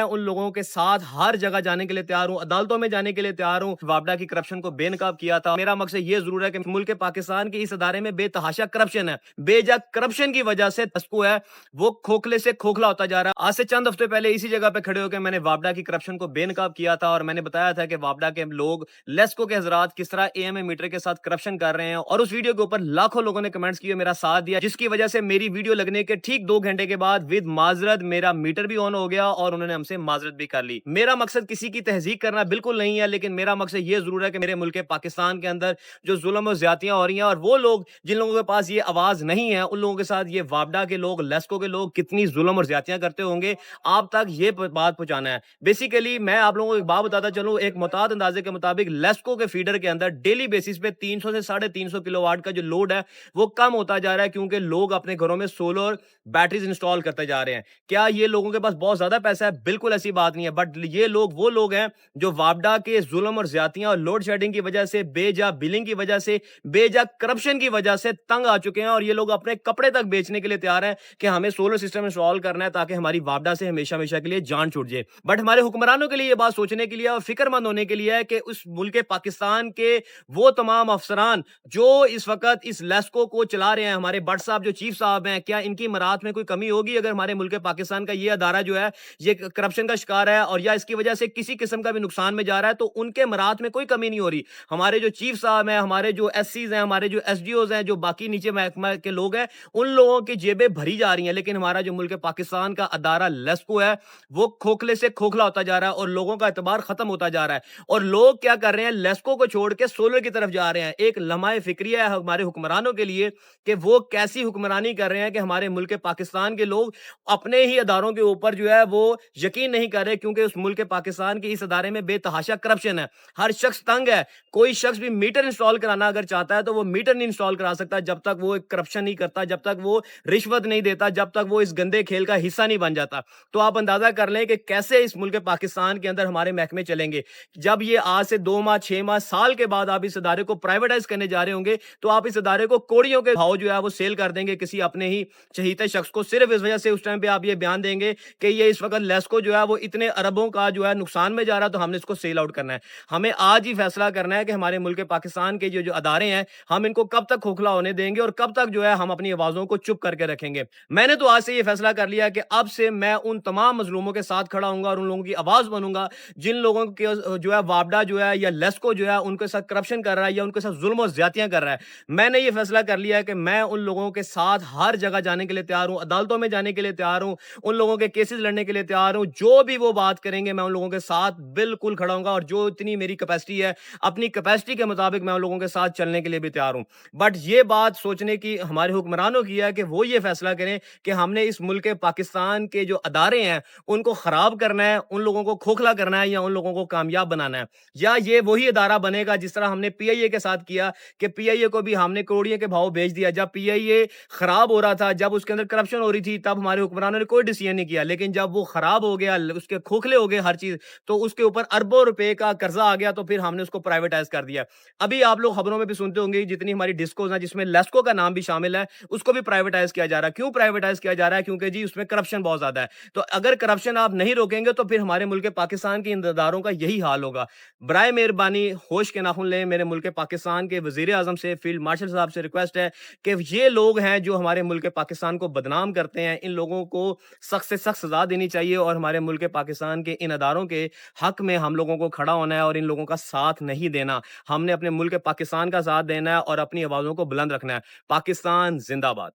मैं उन लोगों के साथ हर जगह जाने के लिए तैयार हूँ, अदालतों में जाने के लिए तैयार हूँ। वापडा की करप्शन को बेनकाब किया था। मेरा मकसद ये जरूर है कि मुल्क पाकिस्तान के इस अदारे में बेतहाशा करप्शन है। बेजा करप्शन की वजह से तस्को है वो खोखले से खोखला होता जा रहा है। आज से चंद हफ्ते पहले इसी जगह पे खड़े होकर मैंने वापडा की करप्शन को बेनकाब किया था और मैंने बताया था कि वापडा के लोग लेस्को के हजरात किस तरह एएमए मीटर के साथ करप्शन कर रहे हैं और उस वीडियो के ऊपर लाखों लोगों ने कमेंट्स किए, मेरा साथ दिया, जिसकी वजह से मेरी वीडियो लगने के ठीक 2 घंटे के बाद विद माजरत मेरा मीटर भी ऑन हो गया और उन्होंने हमसे माजरत भी कर ली। मेरा मकसद किसी की तहजीक करना बिल्कुल नहीं है, लेकिन मेरा मकसद ये जरूर है कि मेरे मुल्क पाकिस्तान के अंदर जो जुल्म और ज्यादतियां हो रही हैं और वो लोग जिन लोगों के पास ये आवाज नहीं है, उन लोगों के साथ ये वापडा के लोग, लेस्को के लोग कितनी जुल्म और ज्यादतियां करते होंगे, आप तक ये बात पहुंचाना है। बेसिकली मैं आप लोगों को एक बात बताता चलूं, एक मुताद अंदाजे के मुताबिक लेस्को के फीडर के अंदर डेली बेसिस पे 300 से 350 किलोवाट का जो लोड है वो कम होता जा रहा है, क्योंकि लोग अपने घरों में सोलर बैटरीज इंस्टॉल करते जा रहे हैं। क्या ये लोगों के पास बहुत ज्यादा पैसा है? बिल्कुल ऐसी बात नहीं है, बट ये लोग वो लोग हैं जो वापडा के जुल्म और ज्यादतियां और लोड शेडिंग की वजह से, बेजा बिलिंग की वजह से, बेजा करप्शन की वजह से तंग आ चुके हैं और ये लोग अपने कपड़े तक बेचने के लिए तैयार हैं कि हमें सोलर सिस्टम इंस्टॉल करना है ताकि हमारी वापडा से हमेशा हमेशा के लिए जान छूट जाए। बट हमारे हुक्मरानों के लिए ये बात सोचने के लिए और फिक्रमंद होने के लिए है कि उस मुल्क पाकिस्तान के वो तमाम अफसरान जो इस वक्त इस लेस्को को चला रहे हैं, हमारे बट साहब जो चीफ साहब हैं, क्या इनकी मराहत में कोई कमी होगी अगर हमारे मुल्क पाकिस्तान का ये अदारा जो है ये करप्शन का शिकार है और या इसकी वजह से किसी किस्म का भी नुकसान में जा रहा है, तो उनके मराहत में कोई कमी नहीं हो रही। हमारे जो चीफ साहब हैं, हमारे जो एससीज हैं, हमारे जो एसडीओज हैं, जो बाकी नीचे महकमा के लोग हैं, उन लोगों की जेबें भरी जा रही हैं, लेकिन हमारा जो मुल्क पाकिस्तान का अदारा लेस्को है वो खोखले से खोखला होता जा रहा है और लोगों का एतबार खत्म होता जा रहा है। और लोग क्या कर रहे हैं, लेस्को को छोड़ के सोलर की तरफ जा रहे हैं। एक लम्हाए फिक्रिया है हमारे हुक्मरानों के लिए कि वो कैसी हुक्मरानी कर रहे हैं कि हमारे मुल्क पाकिस्तान के लोग अपने ही अदारों के ऊपर जो है वो यकीन नहीं कर रहे, क्योंकि उस मुल्क पाकिस्तान के इस अदारे में बेतहाशा करप्शन है। हर शख्स तंग है। कोई शख्स भी मीटर इंस्टॉल कराना अगर चाहता है तो वो मीटर नहीं इंस्टॉल करा सकता जब तक वो करप्शन नहीं करता, जब तक वो रिश्वत नहीं देता, जब तक वो इस गंदे खेल का हिस्सा नहीं बन जाता। तो आप अंदाजा कर लें कि कैसे इस मुल्क पाकिस्तान के अंदर हमारे महकमे चलेंगे। जब ये आज से 2 माह, 6 माह, साल के बाद आप इस अदारे को प्राइवेटाइज करने जा रहे होंगे, तो आप इस अदारे को कोड़ियों के भाव जो है वो सेल कर देंगे किसी अपने ही चहीते शख्स को, सिर्फ इस वजह से उस टाइम पे आप ये बयान देंगे कि ये इस वक्त लेस्को जो है वो इतने अरबों का जो है नुकसान में जा रहा है, तो हमने इसको सेल आउट करना है। हमें आज ही फैसला करना है कि हमारे मुल्क पाकिस्तान के जो अदारे हैं, हम इनको कब तक खोखला होने देंगे और कब तक जो है हम अपनी आवाजों को चुप करके रखेंगे। मैंने तो आज से ये फैसला कर लिया कि अब से मैं उन तमाम मजलूमों के साथ खड़ा हूंगा और उन लोगों की आवाज बनूंगा जिन लोगों के जो है वापडा जो है या लेस्को जो है उनके साथ करप्शन कर रहा है या उनके साथ जुल्म और ज्यादतियां कर रहा है। मैंने ये फैसला कर लिया है कि मैं उन लोगों के साथ हर जगह जाने के लिए तैयार हूं, अदालतों में जाने के लिए तैयार हूं, उन लोगों के केसेस लड़ने के लिए तैयार हूं। जो भी वो बात करेंगे मैं उन लोगों के साथ बिल्कुल खड़ा हूंगा और जो इतनी मेरी कैपेसिटी है, अपनी कैपेसिटी के मुताबिक मैं उन लोगों के साथ चलने के लिए भी तैयार हूं। बट ये बात सोचने की हमारे हुक्मरानों की है कि वो ये फैसला करें कि हमने इस मुल्क पाकिस्तान के जो अदारे हैं उनको खराब करना है, उन लोगों को खोखला करना है या उन लोगों को कामयाब बनाना है। या ये वही अदारा बनेगा जिस तरह हमने पीआईए के साथ किया कि पीआईए को भी हमने करोड़ियों के भाव भेज दिया। जब पीआईए खराब हो रहा था, जब उसके अंदर करप्शन हो रही थी, तब हमारे हुक्मरानों ने कोई डिसीजन नहीं किया, लेकिन जब वो खराब हो गया, उसके खोखले हो गए हर चीज, तो उसके ऊपर अरबों रुपए का कर्जा आ गया, तो फिर हमने उसको प्राइवेटाइज कर दिया। अभी आप लोग खबरों में भी सुनते होंगे जितनी हमारी डिस्कोज हैं जिसमें लेस्को का नाम भी शामिल है, उसको भी प्राइवेटाइज किया जा रहा है। क्यों प्राइवेटाइज किया जा रहा है? क्योंकि जी उसमें करप्शन बहुत ज्यादा है। तो अगर करप्शन आप नहीं रोकेंगे तो फिर हमारे मुल्क पाकिस्तान के इंतजारों का यही हाल होगा। बराए मेहरबानी होश के नाखून लें। मेरे मुल्क पाकिस्तान के वजीर आजम से, फील्ड मार्शल साहब से रिक्वेस्ट है कि ये लोग हैं जो हमारे मुल्क पाकिस्तान को बदनाम करते हैं, इन लोगों को सख्त से सख्त सजा देनी चाहिए और हमारे मुल्क पाकिस्तान के इन अदारों के हक में हम लोगों को खड़ा होना है और इन लोगों का साथ नहीं देना। हमने अपने मुल्क पाकिस्तान का साथ देना है और अपनी आवाजों को बुलंद रखना है। पाकिस्तान जिंदाबाद।